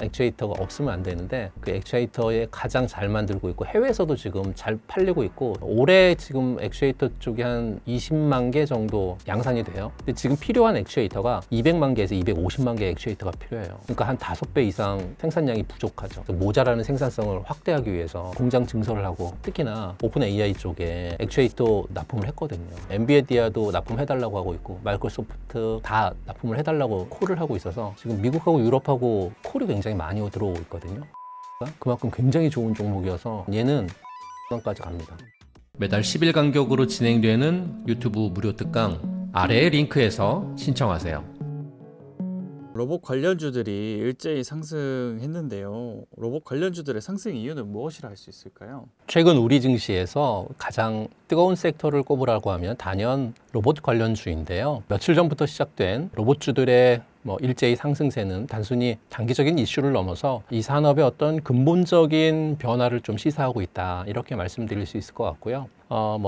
액추에이터가 없으면 안 되는데 그 액추에이터에 가장 잘 만들고 있고 해외에서도 지금 잘 팔리고 있고 올해 지금 액추에이터 쪽이 한 20만 개 정도 양산이 돼요. 근데 지금 필요한 액추에이터가 200만 개에서 250만 개 액추에이터가 필요해요. 그러니까 한 5배 이상 생산량이 부족하죠. 모자라는 생산성을 확대하기 위해서 공장 증설을 하고 특히나 오픈 AI 쪽에 액추에이터 납품을 했거든요. 엔비디아도 납품해달라고 하고 있고 마이크로소프트 다 납품을 해달라고 콜을 하고 있어서 지금 미국하고 유럽하고 콜이 굉장히 많이 들어오고 있거든요. 그만큼 굉장히 좋은 종목이어서 얘는 까지 갑니다. 매달 10일 간격으로 진행되는 유튜브 무료 특강 아래의 링크에서 신청하세요. 로봇 관련주들이 일제히 상승했는데요. 로봇 관련주들의 상승 이유는 무엇이라 할 수 있을까요? 최근 우리 증시에서 가장 뜨거운 섹터를 꼽으라고 하면 단연 로봇 관련주인데요. 며칠 전부터 시작된 로봇주들의 일제히 상승세는 단순히 단기적인 이슈를 넘어서 이 산업의 어떤 근본적인 변화를 좀 시사하고 있다, 이렇게 말씀드릴 수 있을 것 같고요.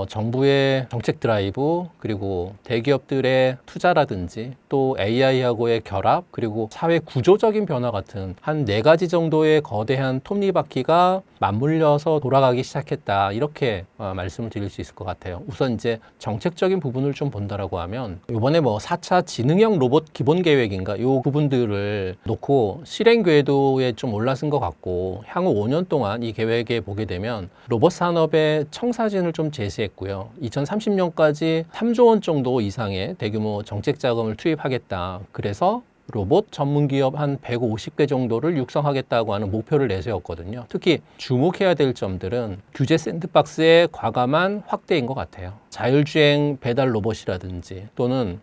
정부의 정책 드라이브, 그리고 대기업들의 투자라든지 또 AI하고의 결합, 그리고 사회 구조적인 변화 같은 한 4가지 정도의 거대한 톱니바퀴가 맞물려서 돌아가기 시작했다, 이렇게 말씀을 드릴 수 있을 것 같아요. 우선 이제 정책적인 부분을 좀 본다라고 하면 이번에 4차 지능형 로봇 기본 계획인가, 요 부분들을 놓고 실행 궤도에 좀 올라선 것 같고, 향후 5년 동안 이 계획에 보게 되면 로봇 산업의 청사진을 좀 제시했고요. 2030년까지 3조 원 정도 이상의 대규모 정책 자금을 투입하겠다. 그래서 로봇 전문 기업 한 150개 정도를 육성하겠다고 하는 목표를 내세웠거든요. 특히 주목해야 될 점들은 규제 샌드박스의 과감한 확대인 것 같아요. 자율주행 배달 로봇이라든지 또는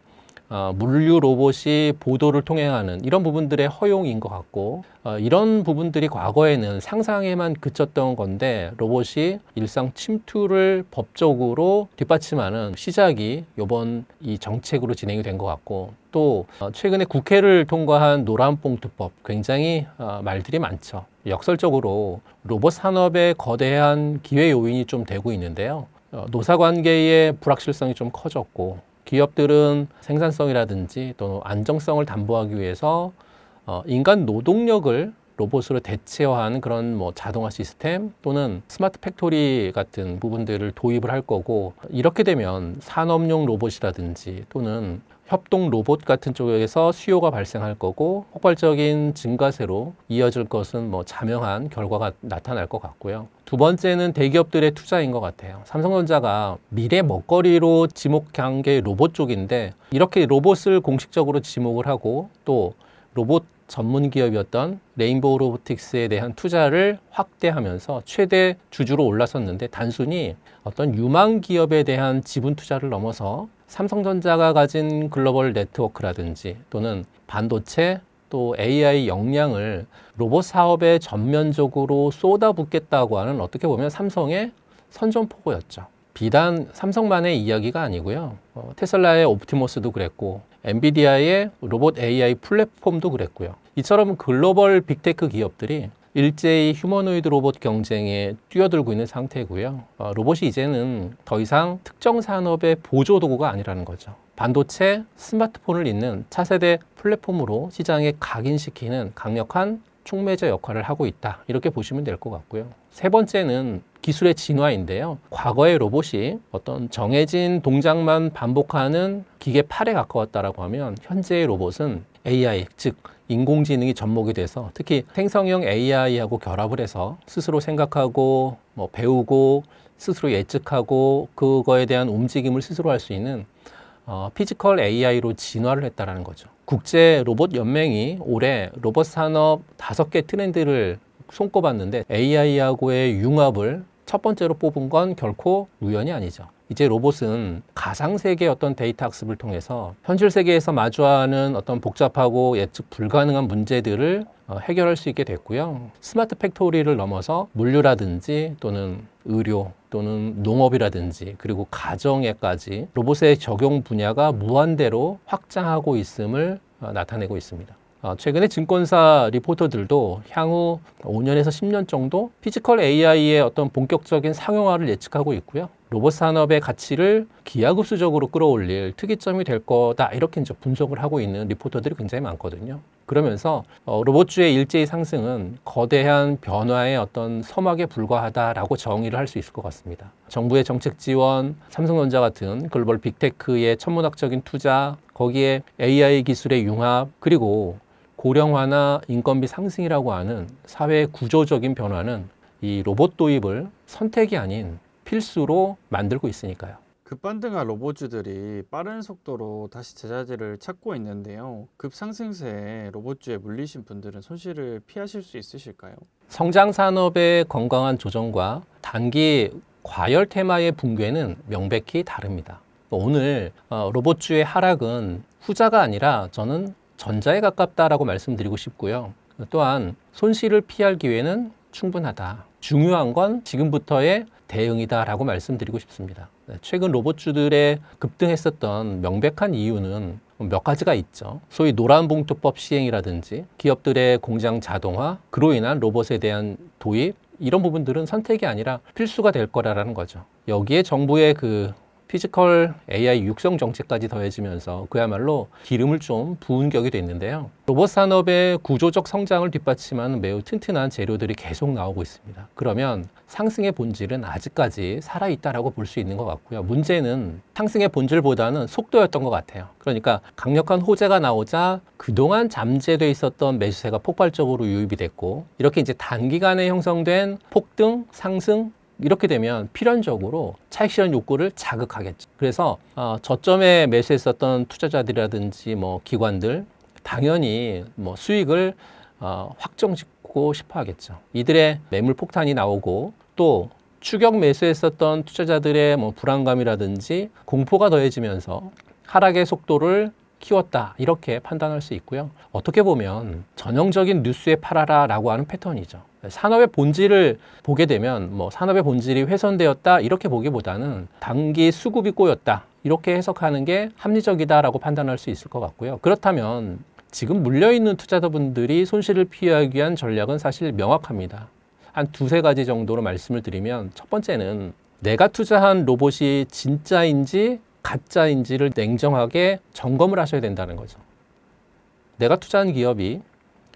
물류 로봇이 보도를 통행하는 이런 부분들의 허용인 것 같고, 이런 부분들이 과거에는 상상에만 그쳤던 건데 로봇이 일상 침투를 법적으로 뒷받침하는 시작이 이번 이 정책으로 진행이 된 것 같고, 또 최근에 국회를 통과한 노란봉투법, 굉장히 말들이 많죠. 역설적으로 로봇 산업의 거대한 기회 요인이 좀 되고 있는데요. 노사관계의 불확실성이 좀 커졌고, 기업들은 생산성이라든지 또 안정성을 담보하기 위해서 인간 노동력을 로봇으로 대체화하는 그런 자동화 시스템 또는 스마트 팩토리 같은 부분들을 도입을 할 거고, 이렇게 되면 산업용 로봇이라든지 또는 협동 로봇 같은 쪽에서 수요가 발생할 거고, 폭발적인 증가세로 이어질 것은 자명한 결과가 나타날 것 같고요. 두 번째는 대기업들의 투자인 것 같아요. 삼성전자가 미래 먹거리로 지목한 게 로봇 쪽인데, 이렇게 로봇을 공식적으로 지목을 하고 또 로봇 전문 기업이었던 레인보우 로보틱스에 대한 투자를 확대하면서 최대 주주로 올라섰는데, 단순히 어떤 유망 기업에 대한 지분 투자를 넘어서 삼성전자가 가진 글로벌 네트워크라든지 또는 반도체 또 AI 역량을 로봇 사업에 전면적으로 쏟아붓겠다고 하는, 어떻게 보면 삼성의 선전포고였죠. 비단 삼성만의 이야기가 아니고요. 테슬라의 옵티머스도 그랬고, 엔비디아의 로봇 AI 플랫폼도 그랬고요. 이처럼 글로벌 빅테크 기업들이 일제히 휴머노이드 로봇 경쟁에 뛰어들고 있는 상태고요. 로봇이 이제는 더 이상 특정 산업의 보조 도구가 아니라는 거죠. 반도체, 스마트폰을 잇는 차세대 플랫폼으로 시장에 각인시키는 강력한 촉매제 역할을 하고 있다, 이렇게 보시면 될 것 같고요. 세 번째는 기술의 진화인데요. 과거의 로봇이 어떤 정해진 동작만 반복하는 기계 팔에 가까웠다라고 하면, 현재의 로봇은 AI, 즉 인공지능이 접목이 돼서 특히 생성형 AI하고 결합을 해서 스스로 생각하고 배우고 스스로 예측하고 그거에 대한 움직임을 스스로 할 수 있는 피지컬 AI로 진화를 했다라는 거죠. 국제 로봇 연맹이 올해 로봇 산업 5개 트렌드를 손꼽았는데, AI하고의 융합을 첫 번째로 뽑은 건 결코 우연이 아니죠. 이제 로봇은 가상세계의 어떤 데이터 학습을 통해서 현실 세계에서 마주하는 어떤 복잡하고 예측 불가능한 문제들을 해결할 수 있게 됐고요. 스마트 팩토리를 넘어서 물류라든지 또는 의료 또는 농업이라든지 그리고 가정에까지 로봇의 적용 분야가 무한대로 확장하고 있음을 나타내고 있습니다. 최근에 증권사 리포터들도 향후 5년에서 10년 정도 피지컬 AI의 어떤 본격적인 상용화를 예측하고 있고요. 로봇 산업의 가치를 기하급수적으로 끌어올릴 특이점이 될 거다, 이렇게 이제 분석을 하고 있는 리포터들이 굉장히 많거든요. 그러면서 로봇주의 일제히 상승은 거대한 변화의 어떤 서막에 불과하다라고 정의를 할 수 있을 것 같습니다. 정부의 정책 지원, 삼성전자 같은 글로벌 빅테크의 천문학적인 투자, 거기에 AI 기술의 융합, 그리고 고령화나 인건비 상승이라고 하는 사회 구조적인 변화는 이 로봇 도입을 선택이 아닌 필수로 만들고 있으니까요. 급반등한 로봇주들이 빠른 속도로 다시 제자리를 찾고 있는데요. 급상승세에 로봇주에 물리신 분들은 손실을 피하실 수 있으실까요? 성장 산업의 건강한 조정과 단기 과열 테마의 붕괴는 명백히 다릅니다. 오늘 로봇주의 하락은 후자가 아니라 저는 전자에 가깝다라고 말씀드리고 싶고요. 또한 손실을 피할 기회는 충분하다. 중요한 건 지금부터의 대응이다라고 말씀드리고 싶습니다. 최근 로봇주들의 급등했었던 명백한 이유는 몇 가지가 있죠. 소위 노란봉투법 시행이라든지 기업들의 공장 자동화, 그로 인한 로봇에 대한 도입, 이런 부분들은 선택이 아니라 필수가 될 거라는 거죠. 여기에 정부의 그 피지컬 AI 육성 정책까지 더해지면서 그야말로 기름을 좀 부은 격이 됐는데요. 로봇 산업의 구조적 성장을 뒷받침하는 매우 튼튼한 재료들이 계속 나오고 있습니다. 그러면 상승의 본질은 아직까지 살아있다라고 볼 수 있는 것 같고요. 문제는 상승의 본질보다는 속도였던 것 같아요. 그러니까 강력한 호재가 나오자 그동안 잠재돼 있었던 매수세가 폭발적으로 유입이 됐고, 이렇게 이제 단기간에 형성된 폭등, 상승, 이렇게 되면 필연적으로 차익 실현 욕구를 자극하겠죠. 그래서 저점에 매수했었던 투자자들이라든지 기관들 당연히 수익을 확정짓고 싶어 하겠죠. 이들의 매물 폭탄이 나오고 또 추격 매수했었던 투자자들의 불안감이라든지 공포가 더해지면서 하락의 속도를 키웠다, 이렇게 판단할 수 있고요. 어떻게 보면 전형적인 뉴스에 팔아라라고 하는 패턴이죠. 산업의 본질을 보게 되면 산업의 본질이 훼손되었다, 이렇게 보기보다는 단기 수급이 꼬였다, 이렇게 해석하는 게 합리적이다라고 판단할 수 있을 것 같고요. 그렇다면 지금 물려있는 투자자분들이 손실을 피하기 위한 전략은 사실 명확합니다. 한 두세 가지 정도로 말씀을 드리면, 첫 번째는 내가 투자한 로봇이 진짜인지 가짜인지를 냉정하게 점검을 하셔야 된다는 거죠. 내가 투자한 기업이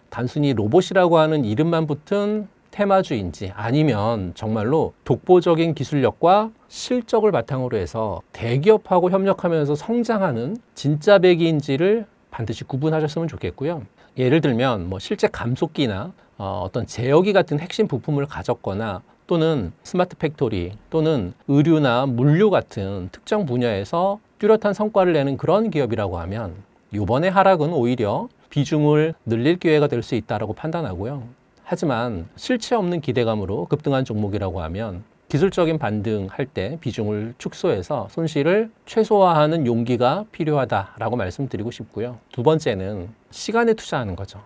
단순히 로봇이라고 하는 이름만 붙은 테마주인지, 아니면 정말로 독보적인 기술력과 실적을 바탕으로 해서 대기업하고 협력하면서 성장하는 진짜 배기인지를 반드시 구분하셨으면 좋겠고요. 예를 들면 실제 감속기나 어떤 제어기 같은 핵심 부품을 가졌거나, 또는 스마트 팩토리, 또는 의류나 물류 같은 특정 분야에서 뚜렷한 성과를 내는 그런 기업이라고 하면 이번에 하락은 오히려 비중을 늘릴 기회가 될 수 있다고 판단하고요. 하지만 실체 없는 기대감으로 급등한 종목이라고 하면 기술적인 반등할 때 비중을 축소해서 손실을 최소화하는 용기가 필요하다라고 말씀드리고 싶고요. 두 번째는 시간에 투자하는 거죠.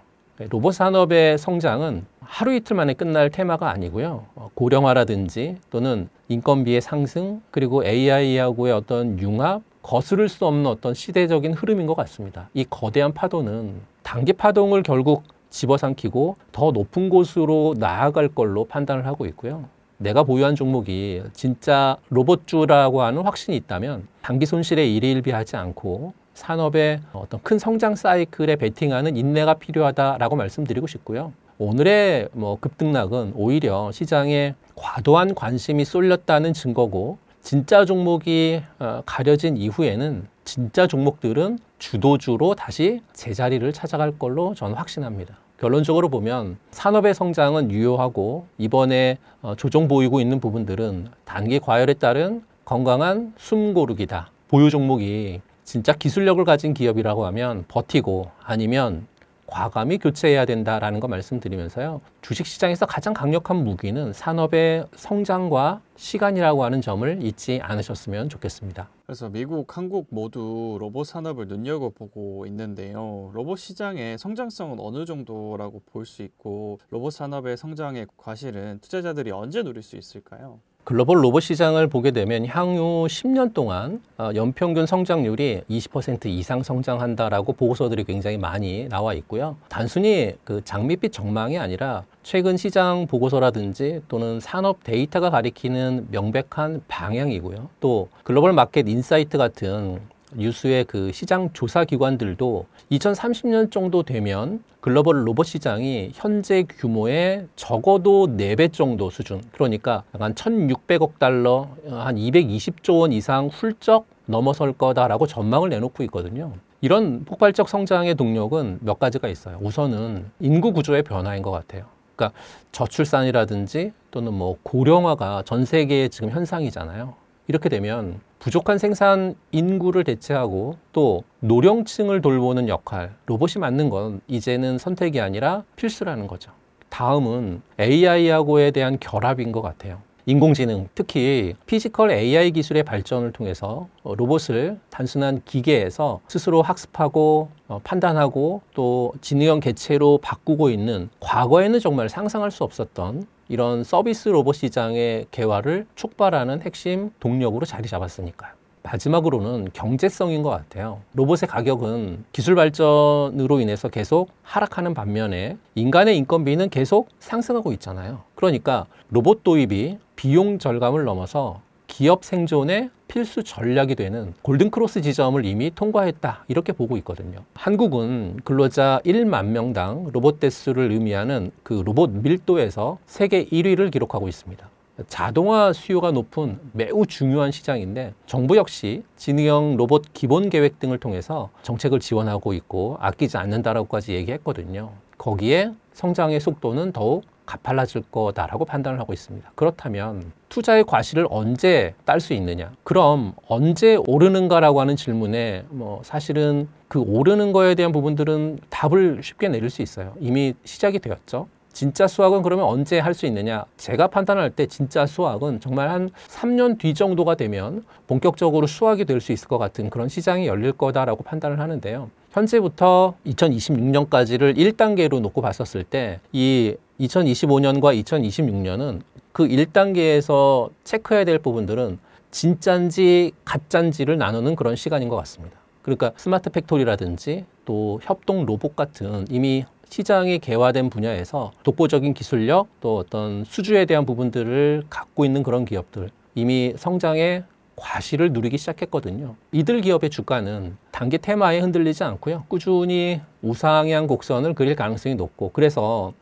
로봇 산업의 성장은 하루 이틀 만에 끝날 테마가 아니고요. 고령화라든지 또는 인건비의 상승, 그리고 AI하고의 어떤 융합, 거스를 수 없는 어떤 시대적인 흐름인 것 같습니다. 이 거대한 파도는 단기 파동을 결국 집어삼키고 더 높은 곳으로 나아갈 걸로 판단을 하고 있고요. 내가 보유한 종목이 진짜 로봇주라고 하는 확신이 있다면 단기 손실에 일희일비하지 않고 산업의 어떤 큰 성장 사이클에 베팅하는 인내가 필요하다라고 말씀드리고 싶고요. 오늘의 급등락은 오히려 시장에 과도한 관심이 쏠렸다는 증거고, 진짜 종목이 가려진 이후에는 진짜 종목들은 주도주로 다시 제자리를 찾아갈 걸로 저는 확신합니다. 결론적으로 보면 산업의 성장은 유효하고, 이번에 조정 보이고 있는 부분들은 단기 과열에 따른 건강한 숨고르기다. 보유 종목이 진짜 기술력을 가진 기업이라고 하면 버티고, 아니면 과감히 교체해야 된다라는 거 말씀드리면서요. 주식시장에서 가장 강력한 무기는 산업의 성장과 시간이라고 하는 점을 잊지 않으셨으면 좋겠습니다. 그래서 미국, 한국 모두 로봇 산업을 눈여겨보고 있는데요. 로봇 시장의 성장성은 어느 정도라고 볼 수 있고, 로봇 산업의 성장의 과실은 투자자들이 언제 누릴 수 있을까요? 글로벌 로봇 시장을 보게 되면 향후 10년 동안 연평균 성장률이 20% 이상 성장한다라고 보고서들이 굉장히 많이 나와 있고요. 단순히 그 장밋빛 전망이 아니라 최근 시장 보고서라든지 또는 산업 데이터가 가리키는 명백한 방향이고요. 또 글로벌 마켓 인사이트 같은 유수의 그 시장 조사 기관들도 2030년 정도 되면 글로벌 로봇 시장이 현재 규모의 적어도 4배 정도 수준, 그러니까 한 1,600억 달러, 한 220조 원 이상 훌쩍 넘어설 거다라고 전망을 내놓고 있거든요. 이런 폭발적 성장의 동력은 몇 가지가 있어요. 우선은 인구 구조의 변화인 것 같아요. 그러니까 저출산이라든지 또는 뭐 고령화가 전 세계의 지금 현상이잖아요. 이렇게 되면 부족한 생산 인구를 대체하고 또 노령층을 돌보는 역할, 로봇이 맡는 건 이제는 선택이 아니라 필수라는 거죠. 다음은 AI하고에 대한 결합인 것 같아요. 인공지능, 특히 피지컬 AI 기술의 발전을 통해서 로봇을 단순한 기계에서 스스로 학습하고 판단하고 또 지능형 개체로 바꾸고 있는, 과거에는 정말 상상할 수 없었던 이런 서비스 로봇 시장의 개화를 촉발하는 핵심 동력으로 자리 잡았으니까요. 마지막으로는 경제성인 것 같아요. 로봇의 가격은 기술 발전으로 인해서 계속 하락하는 반면에 인간의 인건비는 계속 상승하고 있잖아요. 그러니까 로봇 도입이 비용 절감을 넘어서 기업 생존의 필수 전략이 되는 골든크로스 지점을 이미 통과했다, 이렇게 보고 있거든요. 한국은 근로자 1만 명당 로봇 대수를 의미하는 그 로봇 밀도에서 세계 1위를 기록하고 있습니다. 자동화 수요가 높은 매우 중요한 시장인데 정부 역시 지능형 로봇 기본 계획 등을 통해서 정책을 지원하고 있고 아끼지 않는다라고까지 얘기했거든요. 거기에 성장의 속도는 더욱 가팔라질 거다라고 판단을 하고 있습니다. 그렇다면 투자의 과실을 언제 딸 수 있느냐? 그럼 언제 오르는가라고 하는 질문에 사실은 그 오르는 거에 대한 부분들은 답을 쉽게 내릴 수 있어요. 이미 시작이 되었죠. 진짜 수확은 그러면 언제 할 수 있느냐? 제가 판단할 때 진짜 수확은 정말 한 3년 뒤 정도가 되면 본격적으로 수확이 될 수 있을 것 같은 그런 시장이 열릴 거다라고 판단을 하는데요. 현재부터 2026년까지를 1단계로 놓고 봤었을 때 이 2025년과 2026년은 그 1단계에서 체크해야 될 부분들은 진짠지 가짠지를 나누는 그런 시간인 것 같습니다. 그러니까 스마트 팩토리라든지 또 협동 로봇 같은 이미 시장이 개화된 분야에서 독보적인 기술력 또 어떤 수주에 대한 부분들을 갖고 있는 그런 기업들, 이미 성장의 과실을 누리기 시작했거든요. 이들 기업의 주가는 단기 테마에 흔들리지 않고요. 꾸준히 우상향 곡선을 그릴 가능성이 높고, 그래서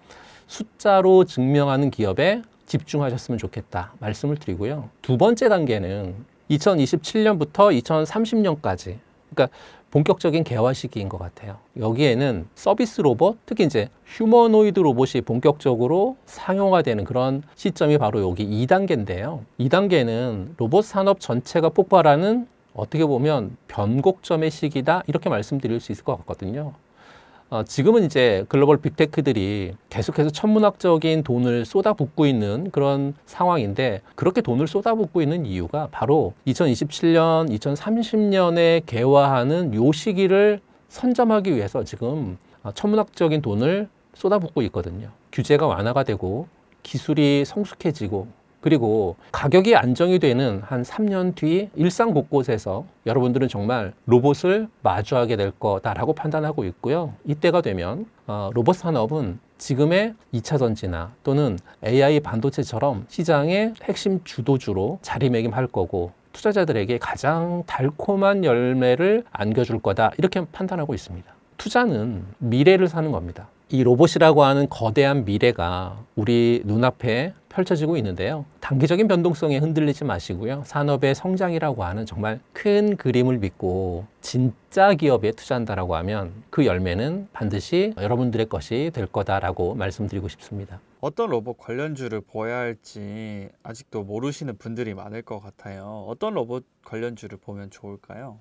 숫자로 증명하는 기업에 집중하셨으면 좋겠다 말씀을 드리고요. 두 번째 단계는 2027년부터 2030년까지, 그러니까 본격적인 개화 시기인 것 같아요. 여기에는 서비스 로봇, 특히 이제 휴머노이드 로봇이 본격적으로 상용화되는 그런 시점이 바로 여기 2단계인데요. 2단계는 로봇 산업 전체가 폭발하는, 어떻게 보면 변곡점의 시기다, 이렇게 말씀드릴 수 있을 것 같거든요. 지금은 이제 글로벌 빅테크들이 계속해서 천문학적인 돈을 쏟아붓고 있는 그런 상황인데, 그렇게 돈을 쏟아붓고 있는 이유가 바로 2027년, 2030년에 개화하는 요 시기를 선점하기 위해서 지금 천문학적인 돈을 쏟아붓고 있거든요. 규제가 완화가 되고 기술이 성숙해지고, 그리고 가격이 안정이 되는 한 3년 뒤 일상 곳곳에서 여러분들은 정말 로봇을 마주하게 될 거다라고 판단하고 있고요. 이때가 되면 로봇 산업은 지금의 2차 전지나 또는 AI 반도체처럼 시장의 핵심 주도주로 자리매김할 거고, 투자자들에게 가장 달콤한 열매를 안겨줄 거다, 이렇게 판단하고 있습니다. 투자는 미래를 사는 겁니다. 이 로봇이라고 하는 거대한 미래가 우리 눈앞에 펼쳐지고 있는데요. 단기적인 변동성에 흔들리지 마시고요. 산업의 성장이라고 하는 정말 큰 그림을 믿고 진짜 기업에 투자한다라고 하면 그 열매는 반드시 여러분들의 것이 될 거다라고 말씀드리고 싶습니다. 어떤 로봇 관련주를 보아야 할지 아직도 모르시는 분들이 많을 것 같아요. 어떤 로봇 관련주를 보면 좋을까요?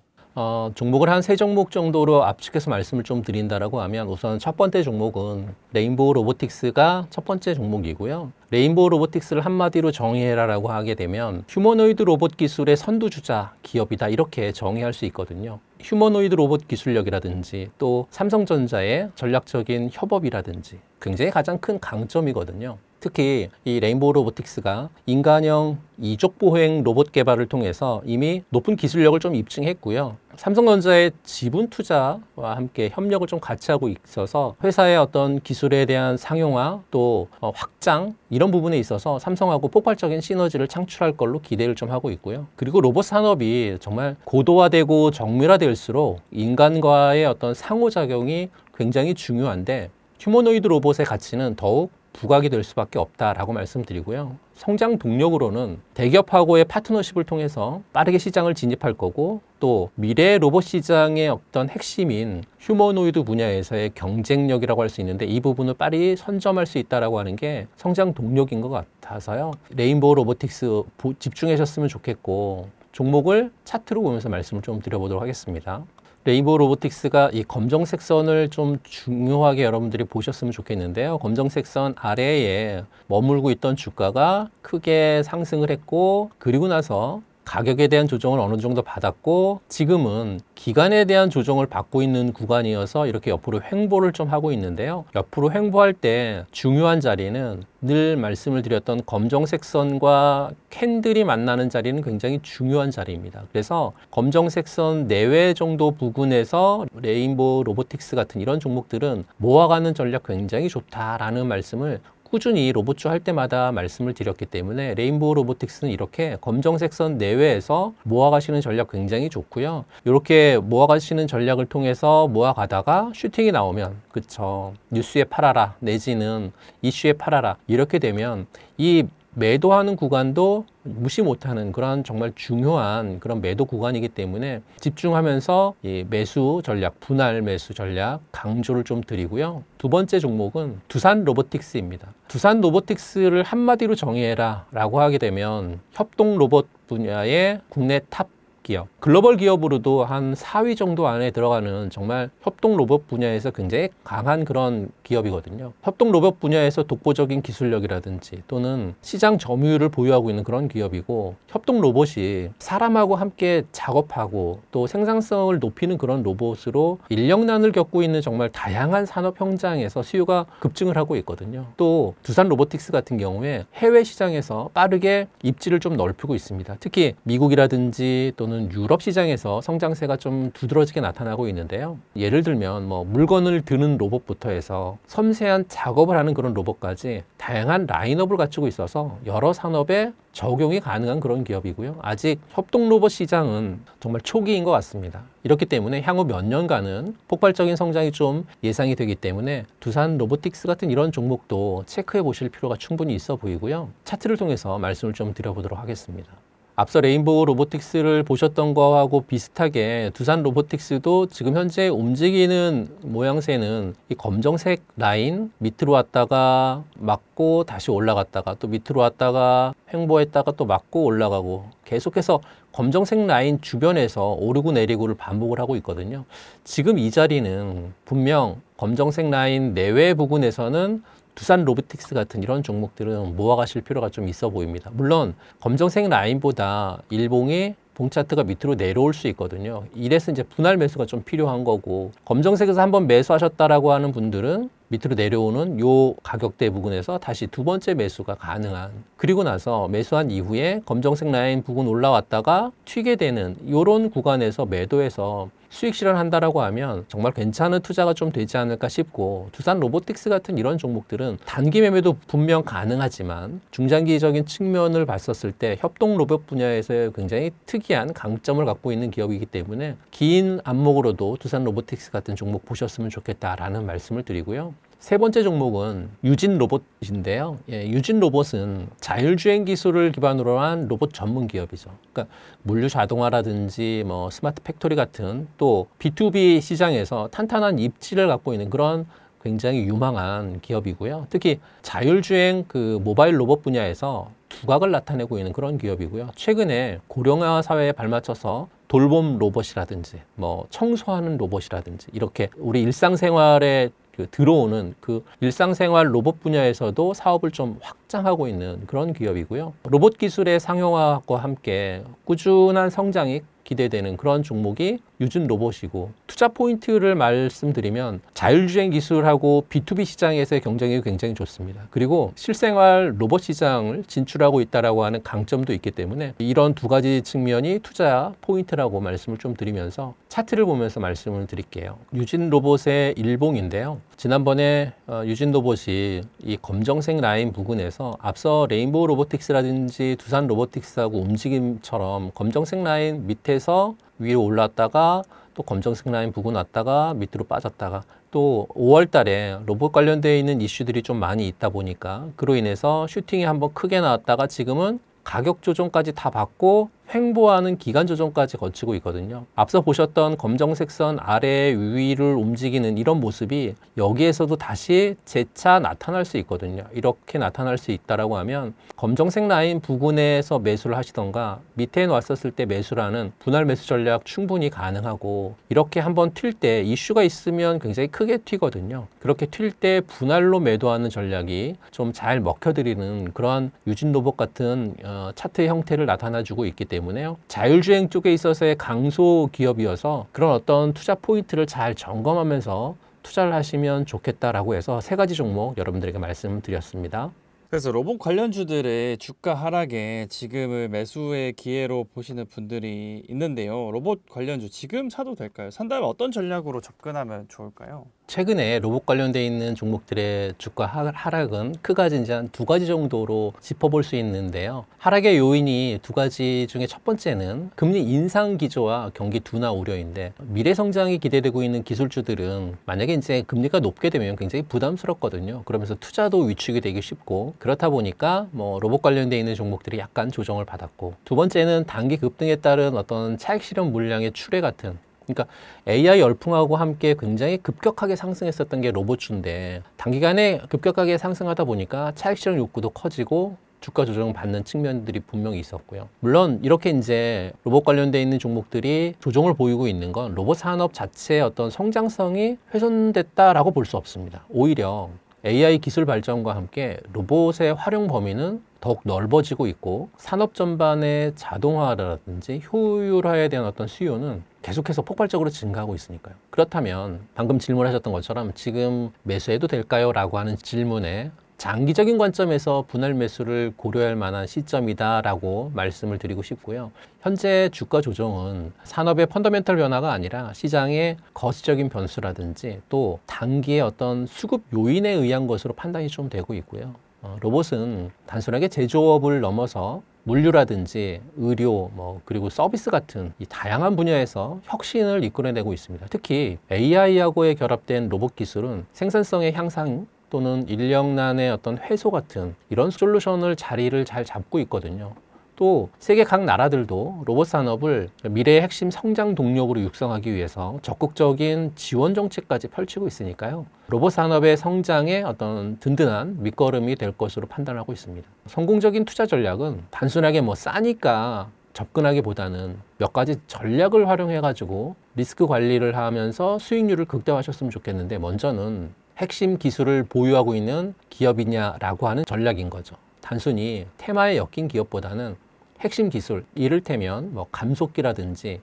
종목을 한 3종목 정도로 압축해서 말씀을 좀 드린다라고 하면, 우선 첫 번째 종목은 레인보우 로보틱스가 첫 번째 종목이고요. 레인보우 로보틱스를 한마디로 정의해라라고 하게 되면 휴머노이드 로봇 기술의 선두주자 기업이다, 이렇게 정의할 수 있거든요. 휴머노이드 로봇 기술력이라든지 또 삼성전자의 전략적인 협업이라든지 굉장히 가장 큰 강점이거든요. 특히 이 레인보우 로보틱스가 인간형 이족 보행 로봇 개발을 통해서 이미 높은 기술력을 좀 입증했고요. 삼성전자의 지분 투자와 함께 협력을 좀 같이 하고 있어서 회사의 어떤 기술에 대한 상용화 또 확장 이런 부분에 있어서 삼성하고 폭발적인 시너지를 창출할 걸로 기대를 좀 하고 있고요. 그리고 로봇 산업이 정말 고도화되고 정밀화될수록 인간과의 어떤 상호작용이 굉장히 중요한데 휴머노이드 로봇의 가치는 더욱 부각이 될 수밖에 없다라고 말씀드리고요. 성장 동력으로는 대기업하고의 파트너십을 통해서 빠르게 시장을 진입할 거고 또 미래 로봇 시장의 어떤 핵심인 휴머노이드 분야에서의 경쟁력이라고 할 수 있는데 이 부분을 빨리 선점할 수 있다라고 하는 게 성장 동력인 것 같아서요. 레인보우 로보틱스 집중하셨으면 좋겠고 종목을 차트로 보면서 말씀을 좀 드려보도록 하겠습니다. 레인보우 로보틱스가 이 검정색 선을 좀 중요하게 여러분들이 보셨으면 좋겠는데요. 검정색 선 아래에 머물고 있던 주가가 크게 상승을 했고 그리고 나서 가격에 대한 조정을 어느 정도 받았고 지금은 기간에 대한 조정을 받고 있는 구간이어서 이렇게 옆으로 횡보를 좀 하고 있는데요. 옆으로 횡보할 때 중요한 자리는 늘 말씀을 드렸던 검정색 선과 캔들이 만나는 자리는 굉장히 중요한 자리입니다. 그래서 검정색 선 내외 정도 부근에서 레인보우 로보틱스 같은 이런 종목들은 모아가는 전략 굉장히 좋다라는 말씀을 꾸준히 로봇주 할 때마다 말씀을 드렸기 때문에 레인보우 로보틱스는 이렇게 검정색 선 내외에서 모아가시는 전략 굉장히 좋고요. 이렇게 모아가시는 전략을 통해서 모아가다가 슈팅이 나오면 그쵸 뉴스에 팔아라 내지는 이슈에 팔아라 이렇게 되면 이 매도하는 구간도 무시 못하는 그런 정말 중요한 그런 매도 구간이기 때문에 집중하면서 이 매수 전략, 분할 매수 전략 강조를 좀 드리고요. 두 번째 종목은 두산 로보틱스입니다. 두산 로보틱스를 한마디로 정의해라 라고 하게 되면 협동 로봇 분야의 국내 탑 기업, 글로벌 기업으로도 한 4위 정도 안에 들어가는 정말 협동 로봇 분야에서 굉장히 강한 그런 기업이거든요. 협동 로봇 분야에서 독보적인 기술력이라든지 또는 시장 점유율을 보유하고 있는 그런 기업이고 협동 로봇이 사람하고 함께 작업하고 또 생산성을 높이는 그런 로봇으로 인력난을 겪고 있는 정말 다양한 산업 현장에서 수요가 급증을 하고 있거든요. 또 두산 로보틱스 같은 경우에 해외 시장에서 빠르게 입지를 좀 넓히고 있습니다. 특히 미국이라든지 또는 유럽 시장에서 성장세가 좀 두드러지게 나타나고 있는데요. 예를 들면 뭐 물건을 드는 로봇부터 해서 섬세한 작업을 하는 그런 로봇까지 다양한 라인업을 갖추고 있어서 여러 산업에 적용이 가능한 그런 기업이고요. 아직 협동 로봇 시장은 정말 초기인 것 같습니다. 이렇기 때문에 향후 몇 년간은 폭발적인 성장이 좀 예상이 되기 때문에 두산 로보틱스 같은 이런 종목도 체크해 보실 필요가 충분히 있어 보이고요. 차트를 통해서 말씀을 좀 드려보도록 하겠습니다. 앞서 레인보우 로보틱스를 보셨던 거하고 비슷하게 두산 로보틱스도 지금 현재 움직이는 모양새는 이 검정색 라인 밑으로 왔다가 맞고 다시 올라갔다가 또 밑으로 왔다가 횡보했다가 또 맞고 올라가고 계속해서 검정색 라인 주변에서 오르고 내리고를 반복을 하고 있거든요. 지금 이 자리는 분명 검정색 라인 내외 부근에서는 두산 로보틱스 같은 이런 종목들은 모아가실 필요가 좀 있어 보입니다. 물론 검정색 라인보다 일봉이 봉 차트가 밑으로 내려올 수 있거든요. 이래서 이제 분할 매수가 좀 필요한 거고 검정색에서 한번 매수하셨다라고 하는 분들은 밑으로 내려오는 요 가격대 부근에서 다시 두 번째 매수가 가능한 그리고 나서 매수한 이후에 검정색 라인 부근 올라왔다가 튀게 되는 이런 구간에서 매도해서 수익 실현한다라고 하면 정말 괜찮은 투자가 좀 되지 않을까 싶고 두산 로보틱스 같은 이런 종목들은 단기 매매도 분명 가능하지만 중장기적인 측면을 봤었을 때 협동 로봇 분야에서 굉장히 특이한 강점을 갖고 있는 기업이기 때문에 긴 안목으로도 두산 로보틱스 같은 종목 보셨으면 좋겠다라는 말씀을 드리고요. 세 번째 종목은 유진 로봇인데요. 유진 로봇은 자율주행 기술을 기반으로 한 로봇 전문 기업이죠. 그러니까 물류 자동화라든지 뭐 스마트 팩토리 같은 또 B2B 시장에서 탄탄한 입지를 갖고 있는 그런 굉장히 유망한 기업이고요. 특히 자율주행 그 모바일 로봇 분야에서 두각을 나타내고 있는 그런 기업이고요. 최근에 고령화 사회에 발맞춰서 돌봄 로봇이라든지 뭐 청소하는 로봇이라든지 이렇게 우리 일상생활에 들어오는 그 일상생활 로봇 분야에서도 사업을 좀 확장하고 있는 그런 기업이고요. 로봇 기술의 상용화와 함께 꾸준한 성장이 기대되는 그런 종목이 유진 로봇이고, 투자 포인트를 말씀드리면 자율주행 기술하고 B2B 시장에서의 경쟁력이 굉장히 좋습니다. 그리고 실생활 로봇 시장을 진출하고 있다라고 하는 강점도 있기 때문에 이런 두 가지 측면이 투자 포인트라고 말씀을 좀 드리면서 차트를 보면서 말씀을 드릴게요. 유진 로봇의 일봉인데요. 지난번에 유진 로봇이 이 검정색 라인 부근에서 앞서 레인보우 로보틱스라든지 두산 로보틱스하고 움직임처럼 검정색 라인 밑에서 위로 올랐다가 또 검정색 라인 부근 왔다가 밑으로 빠졌다가, 또 5월 달에 로봇 관련되어 있는 이슈들이 좀 많이 있다 보니까 그로 인해서 슈팅이 한번 크게 나왔다가 지금은 가격 조정까지 다 받고 횡보하는 기간 조정까지 거치고 있거든요. 앞서 보셨던 검정색 선 아래 위를 움직이는 이런 모습이 여기에서도 다시 재차 나타날 수 있거든요. 이렇게 나타날 수 있다라고 하면 검정색 라인 부근에서 매수를 하시던가 밑에 놨었을 때 매수라는 분할 매수 전략 충분히 가능하고, 이렇게 한번 튈 때 이슈가 있으면 굉장히 크게 튀거든요. 그렇게 튈 때 분할로 매도하는 전략이 좀 잘 먹혀드리는 그러한 유진 로봇 같은 차트의 형태를 나타나주고 있기 때문에요. 자율주행 쪽에 있어서의 강소 기업이어서 그런 어떤 투자 포인트를 잘 점검하면서 투자를 하시면 좋겠다라고 해서 세 가지 종목 여러분들에게 말씀드렸습니다. 그래서 로봇 관련주들의 주가 하락에 지금을 매수의 기회로 보시는 분들이 있는데요. 로봇 관련주 지금 사도 될까요? 산다면 어떤 전략으로 접근하면 좋을까요? 최근에 로봇 관련돼 있는 종목들의 주가 하락은 크가지 이제 한 두 가지 정도로 짚어볼 수 있는데요. 하락의 요인이 두 가지 중에 첫 번째는 금리 인상 기조와 경기 둔화 우려인데, 미래 성장이 기대되고 있는 기술주들은 만약에 이제 금리가 높게 되면 굉장히 부담스럽거든요. 그러면서 투자도 위축이 되기 쉽고, 그렇다 보니까 뭐 로봇 관련돼 있는 종목들이 약간 조정을 받았고, 두 번째는 단기 급등에 따른 어떤 차익 실현 물량의 출회 같은, 그러니까 AI 열풍하고 함께 굉장히 급격하게 상승했었던 게 로봇주인데, 단기간에 급격하게 상승하다 보니까 차익 실현 욕구도 커지고 주가 조정 받는 측면들이 분명히 있었고요. 물론 이렇게 이제 로봇 관련돼 있는 종목들이 조정을 보이고 있는 건 로봇 산업 자체의 어떤 성장성이 훼손됐다라고 볼 수 없습니다. 오히려 AI 기술 발전과 함께 로봇의 활용 범위는 더욱 넓어지고 있고, 산업 전반의 자동화라든지 효율화에 대한 어떤 수요는 계속해서 폭발적으로 증가하고 있으니까요. 그렇다면 방금 질문하셨던 것처럼 지금 매수해도 될까요? 라고 하는 질문에 장기적인 관점에서 분할 매수를 고려할 만한 시점이다라고 말씀을 드리고 싶고요. 현재 주가 조정은 산업의 펀더멘털 변화가 아니라 시장의 거시적인 변수라든지 또 단기의 어떤 수급 요인에 의한 것으로 판단이 좀 되고 있고요. 로봇은 단순하게 제조업을 넘어서 물류라든지 의료, 그리고 서비스 같은 이 다양한 분야에서 혁신을 이끌어내고 있습니다. 특히 AI하고의 결합된 로봇 기술은 생산성의 향상 또는 인력난의 어떤 해소 같은 이런 솔루션을 자리를 잘 잡고 있거든요. 또 세계 각 나라들도 로봇 산업을 미래의 핵심 성장 동력으로 육성하기 위해서 적극적인 지원 정책까지 펼치고 있으니까요. 로봇 산업의 성장에 어떤 든든한 밑거름이 될 것으로 판단하고 있습니다. 성공적인 투자 전략은 단순하게 싸니까 접근하기보다는 몇 가지 전략을 활용해가지고 리스크 관리를 하면서 수익률을 극대화하셨으면 좋겠는데, 먼저는 핵심 기술을 보유하고 있는 기업이냐라고 하는 전략인 거죠. 단순히 테마에 엮인 기업보다는 핵심 기술, 이를테면 감속기라든지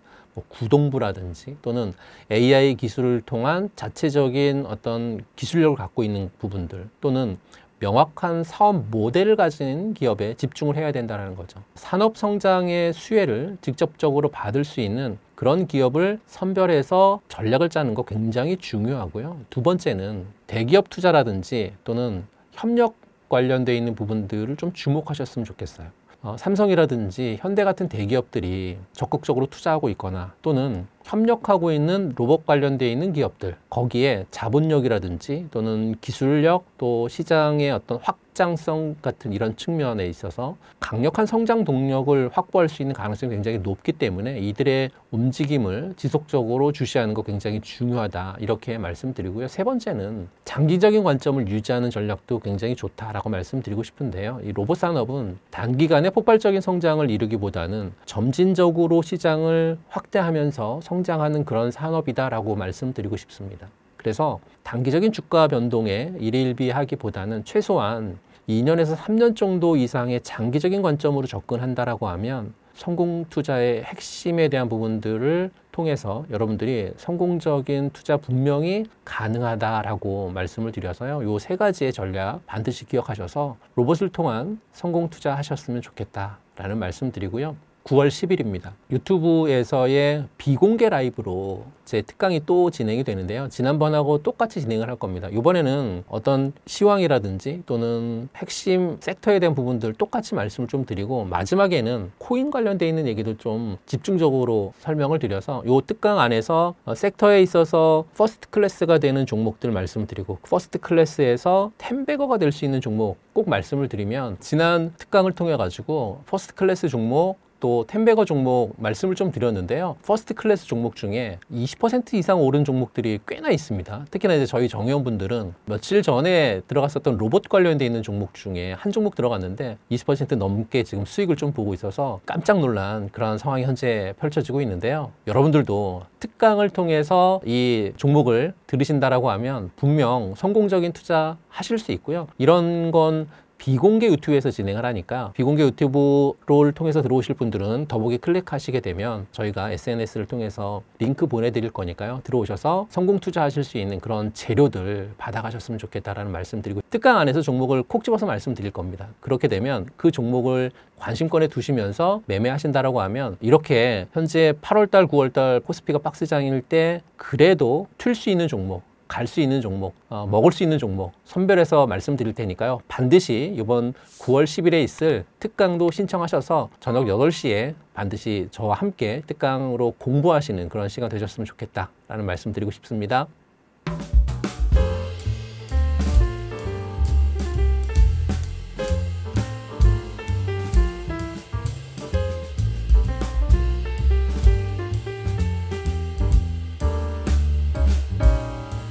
구동부라든지 또는 AI 기술을 통한 자체적인 어떤 기술력을 갖고 있는 부분들, 또는 명확한 사업 모델을 가진 기업에 집중을 해야 된다는 거죠. 산업 성장의 수혜를 직접적으로 받을 수 있는 그런 기업을 선별해서 전략을 짜는 거 굉장히 중요하고요. 두 번째는 대기업 투자라든지 또는 협력 관련되어 있는 부분들을 좀 주목하셨으면 좋겠어요. 삼성이라든지 현대 같은 대기업들이 적극적으로 투자하고 있거나 또는 협력하고 있는 로봇 관련되어 있는 기업들, 거기에 자본력이라든지 또는 기술력, 또 시장의 어떤 확장성 같은 이런 측면에 있어서 강력한 성장 동력을 확보할 수 있는 가능성이 굉장히 높기 때문에 이들의 움직임을 지속적으로 주시하는 거 굉장히 중요하다, 이렇게 말씀드리고요. 세 번째는 장기적인 관점을 유지하는 전략도 굉장히 좋다라고 말씀드리고 싶은데요. 이 로봇 산업은 단기간에 폭발적인 성장을 이루기보다는 점진적으로 시장을 확대하면서 성장하는 그런 산업이다라고 말씀드리고 싶습니다. 그래서 단기적인 주가 변동에 일희일비하기보다는 최소한 2년에서 3년 정도 이상의 장기적인 관점으로 접근한다라고 하면 성공 투자의 핵심에 대한 부분들을 통해서 여러분들이 성공적인 투자 분명히 가능하다라고 말씀을 드려서요. 요 세 가지의 전략 반드시 기억하셔서 로봇을 통한 성공 투자하셨으면 좋겠다라는 말씀 드리고요. 9월 10일입니다. 유튜브에서의 비공개 라이브로 제 특강이 또 진행이 되는데요. 지난번하고 똑같이 진행을 할 겁니다. 이번에는 어떤 시황이라든지 또는 핵심 섹터에 대한 부분들 똑같이 말씀을 좀 드리고 마지막에는 코인 관련돼 있는 얘기도 좀 집중적으로 설명을 드려서 이 특강 안에서 섹터에 있어서 퍼스트 클래스가 되는 종목들 말씀드리고 퍼스트 클래스에서 10배거가 될 수 있는 종목 꼭 말씀을 드리면 지난 특강을 통해 가지고 퍼스트 클래스 종목 또 10배거 종목 말씀을 좀 드렸는데요. 퍼스트 클래스 종목 중에 20% 이상 오른 종목들이 꽤나 있습니다. 특히나 이제 저희 정회원분들은 며칠 전에 들어갔었던 로봇 관련돼 있는 종목 중에 한 종목 들어갔는데 20% 넘게 지금 수익을 좀 보고 있어서 깜짝 놀란 그런 상황이 현재 펼쳐지고 있는데요. 여러분들도 특강을 통해서 이 종목을 들으신다라고 하면 분명 성공적인 투자 하실 수 있고요. 이런 건 비공개 유튜브에서 진행을 하니까 비공개 유튜브를 통해서 들어오실 분들은 더보기 클릭하시게 되면 저희가 SNS를 통해서 링크 보내드릴 거니까요. 들어오셔서 성공 투자하실 수 있는 그런 재료들 받아가셨으면 좋겠다라는 말씀드리고 특강 안에서 종목을 콕 집어서 말씀드릴 겁니다. 그렇게 되면 그 종목을 관심권에 두시면서 매매하신다라고 하면 이렇게 현재 8월달, 9월달 코스피가 박스장일 때 그래도 튈 수 있는 종목 갈 수 있는 종목, 먹을 수 있는 종목 선별해서 말씀드릴 테니까요. 반드시 이번 9월 10일에 있을 특강도 신청하셔서 저녁 8시에 반드시 저와 함께 특강으로 공부하시는 그런 시간 되셨으면 좋겠다라는 말씀 드리고 싶습니다.